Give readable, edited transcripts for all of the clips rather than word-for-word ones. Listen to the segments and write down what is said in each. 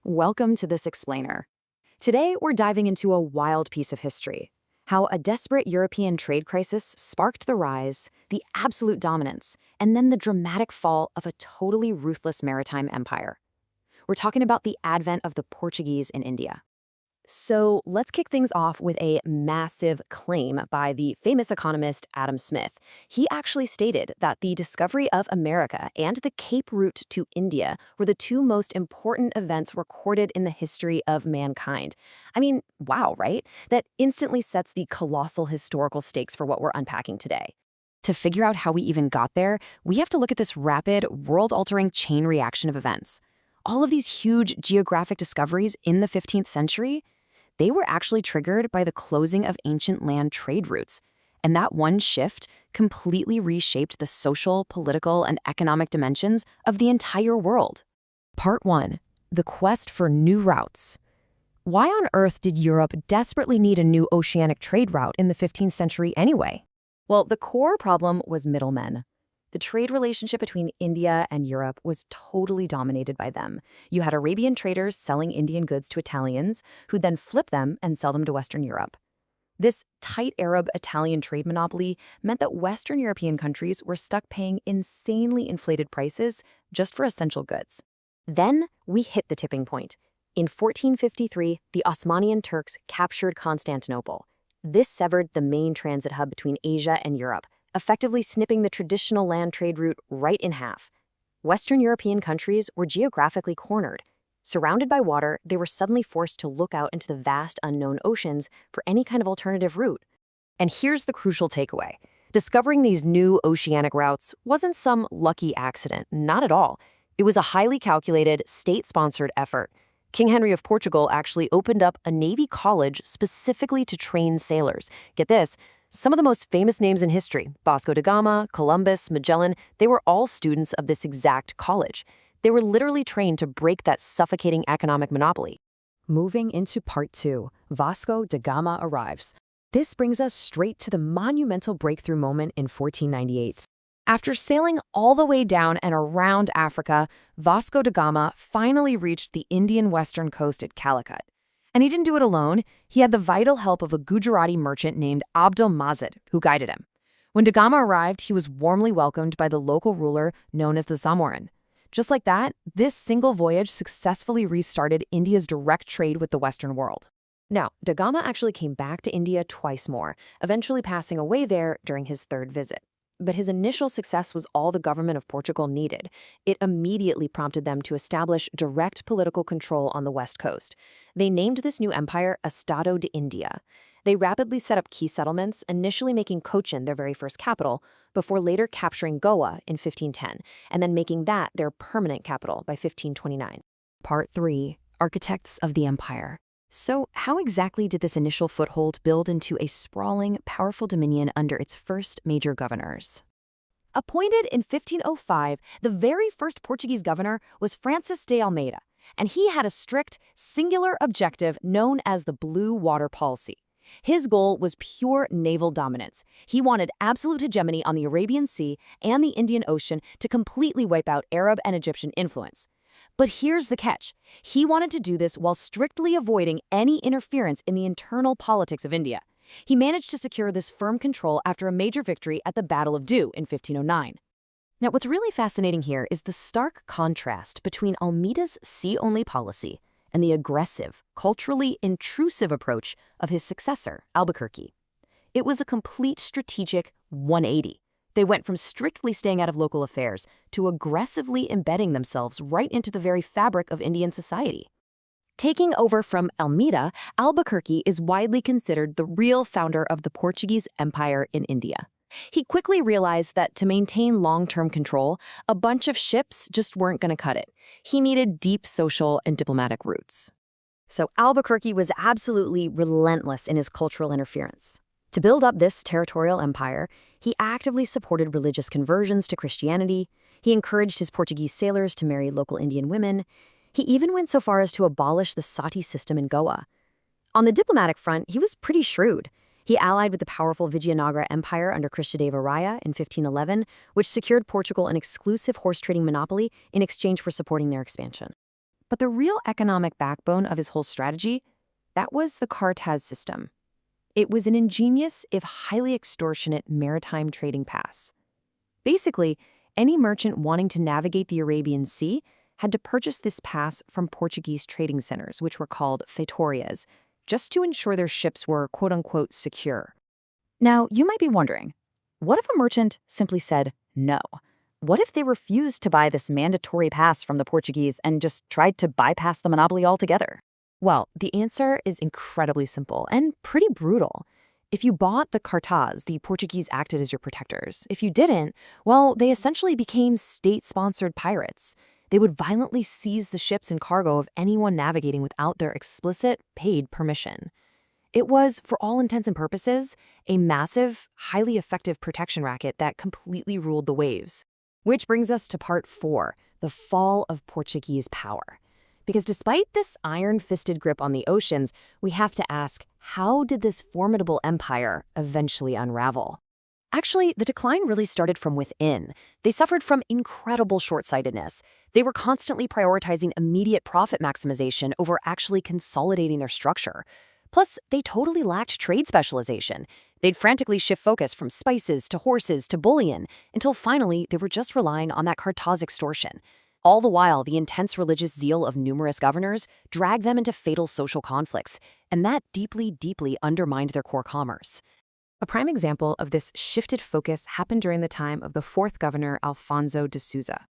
Welcome to this explainer. Today, we're diving into a wild piece of history. How a desperate European trade crisis sparked the rise, the absolute dominance, and then the dramatic fall of a totally ruthless maritime empire. We're talking about the advent of the Portuguese in India. So let's kick things off with a massive claim by the famous economist Adam Smith. He actually stated that the discovery of America and the Cape route to India were the two most important events recorded in the history of mankind. I mean, wow, right? That instantly sets the colossal historical stakes for what we're unpacking today. To figure out how we even got there, we have to look at this rapid, world-altering chain reaction of events. All of these huge geographic discoveries in the 15th century, they were actually triggered by the closing of ancient land trade routes. And that one shift completely reshaped the social, political, and economic dimensions of the entire world. Part 1. The quest for new routes. Why on earth did Europe desperately need a new oceanic trade route in the 15th century anyway? Well, the core problem was middlemen. The trade relationship between India and Europe was totally dominated by them. You had Arabian traders selling Indian goods to Italians, who then flip them and sell them to Western Europe. This tight Arab-Italian trade monopoly meant that Western European countries were stuck paying insanely inflated prices just for essential goods. Then we hit the tipping point. In 1453, the Osmanian Turks captured Constantinople. This severed the main transit hub between Asia and Europe, effectively snipping the traditional land trade route right in half. Western European countries were geographically cornered. Surrounded by water, they were suddenly forced to look out into the vast unknown oceans for any kind of alternative route. And here's the crucial takeaway. Discovering these new oceanic routes wasn't some lucky accident, not at all. It was a highly calculated, state-sponsored effort. King Henry of Portugal actually opened up a Navy college specifically to train sailors. Get this, some of the most famous names in history, Vasco da Gama, Columbus, Magellan, they were all students of this exact college. They were literally trained to break that suffocating economic monopoly. Moving into part 2, Vasco da Gama arrives. This brings us straight to the monumental breakthrough moment in 1498. After sailing all the way down and around Africa, Vasco da Gama finally reached the Indian western coast at Calicut. And he didn't do it alone. He had the vital help of a Gujarati merchant named Abdul Mazid, who guided him. When da Gama arrived, he was warmly welcomed by the local ruler known as the Zamorin. Just like that, this single voyage successfully restarted India's direct trade with the Western world. Now, da Gama actually came back to India twice more, eventually passing away there during his third visit. But his initial success was all the government of Portugal needed. It immediately prompted them to establish direct political control on the west coast. They named this new empire Estado de India. They rapidly set up key settlements, initially making Cochin their very first capital, before later capturing Goa in 1510, and then making that their permanent capital by 1529. Part 3. Architects of the Empire. So, how exactly did this initial foothold build into a sprawling, powerful dominion under its first major governors? Appointed in 1505, the very first Portuguese governor was Francis de Almeida, and he had a strict, singular objective known as the Blue Water Policy. His goal was pure naval dominance. He wanted absolute hegemony on the Arabian Sea and the Indian Ocean to completely wipe out Arab and Egyptian influence. But here's the catch. He wanted to do this while strictly avoiding any interference in the internal politics of India. He managed to secure this firm control after a major victory at the Battle of Dhu in 1509. Now, what's really fascinating here is the stark contrast between Almeida's sea-only policy and the aggressive, culturally intrusive approach of his successor, Albuquerque. It was a complete strategic 180. They went from strictly staying out of local affairs to aggressively embedding themselves right into the very fabric of Indian society. Taking over from Almeida, Albuquerque is widely considered the real founder of the Portuguese Empire in India. He quickly realized that to maintain long-term control, a bunch of ships just weren't going to cut it. He needed deep social and diplomatic roots. So Albuquerque was absolutely relentless in his cultural interference. To build up this territorial empire, he actively supported religious conversions to Christianity. He encouraged his Portuguese sailors to marry local Indian women. He even went so far as to abolish the sati system in Goa. On the diplomatic front, he was pretty shrewd. He allied with the powerful Vijayanagara Empire under Krishnadeva Raya in 1511, which secured Portugal an exclusive horse trading monopoly in exchange for supporting their expansion. But the real economic backbone of his whole strategy, that was the cartaz system. It was an ingenious, if highly extortionate, maritime trading pass. Basically, any merchant wanting to navigate the Arabian Sea had to purchase this pass from Portuguese trading centers, which were called feitorias, just to ensure their ships were quote-unquote secure. Now, you might be wondering, what if a merchant simply said no? What if they refused to buy this mandatory pass from the Portuguese and just tried to bypass the monopoly altogether? Well, the answer is incredibly simple and pretty brutal. If you bought the cartaz, the Portuguese acted as your protectors. If you didn't, well, they essentially became state-sponsored pirates. They would violently seize the ships and cargo of anyone navigating without their explicit, paid permission. It was, for all intents and purposes, a massive, highly effective protection racket that completely ruled the waves. Which brings us to part 4, the fall of Portuguese power. Because despite this iron-fisted grip on the oceans, we have to ask, how did this formidable empire eventually unravel? Actually, the decline really started from within. They suffered from incredible short-sightedness. They were constantly prioritizing immediate profit maximization over actually consolidating their structure. Plus, they totally lacked trade specialization. They'd frantically shift focus from spices to horses to bullion, until finally they were just relying on that cartaz extortion. All the while, the intense religious zeal of numerous governors dragged them into fatal social conflicts, and that deeply, deeply undermined their core commerce. A prime example of this shifted focus happened during the time of the fourth governor, Alfonso de Sousa.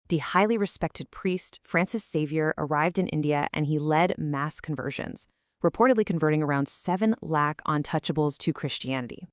The highly respected priest, Francis Xavier, arrived in India and he led mass conversions, reportedly converting around 7 lakh untouchables to Christianity.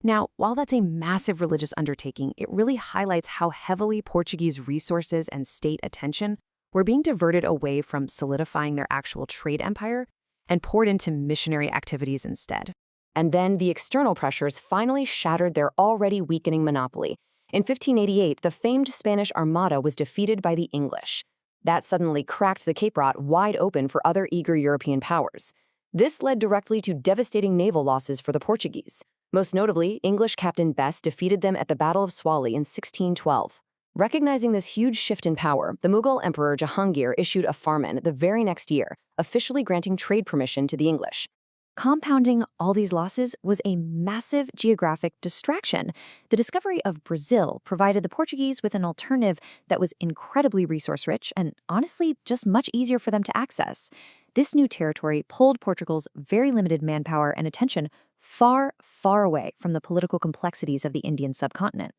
Now, while that's a massive religious undertaking, it really highlights how heavily Portuguese resources and state attention were being diverted away from solidifying their actual trade empire and poured into missionary activities instead. And then the external pressures finally shattered their already weakening monopoly. In 1588, the famed Spanish Armada was defeated by the English. That suddenly cracked the Cape Route wide open for other eager European powers. This led directly to devastating naval losses for the Portuguese. Most notably, English Captain Best defeated them at the Battle of Swally in 1612. Recognizing this huge shift in power, the Mughal Emperor Jahangir issued a farman the very next year, officially granting trade permission to the English. Compounding all these losses was a massive geographic distraction. The discovery of Brazil provided the Portuguese with an alternative that was incredibly resource-rich and, honestly, just much easier for them to access. This new territory pulled Portugal's very limited manpower and attention far, far away from the political complexities of the Indian subcontinent.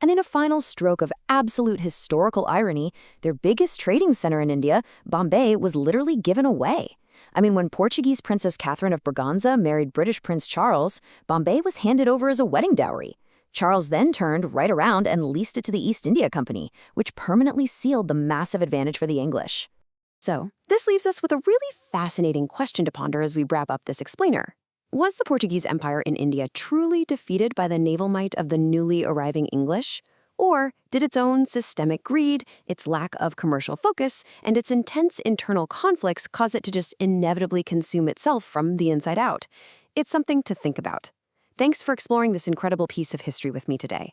And in a final stroke of absolute historical irony, their biggest trading center in India, Bombay, was literally given away. I mean, when Portuguese Princess Catherine of Braganza married British Prince Charles, Bombay was handed over as a wedding dowry. Charles then turned right around and leased it to the East India Company, which permanently sealed the massive advantage for the English. So, this leaves us with a really fascinating question to ponder as we wrap up this explainer. Was the Portuguese Empire in India truly defeated by the naval might of the newly arriving English? Or did its own systemic greed, its lack of commercial focus, and its intense internal conflicts cause it to just inevitably consume itself from the inside out? It's something to think about. Thanks for exploring this incredible piece of history with me today.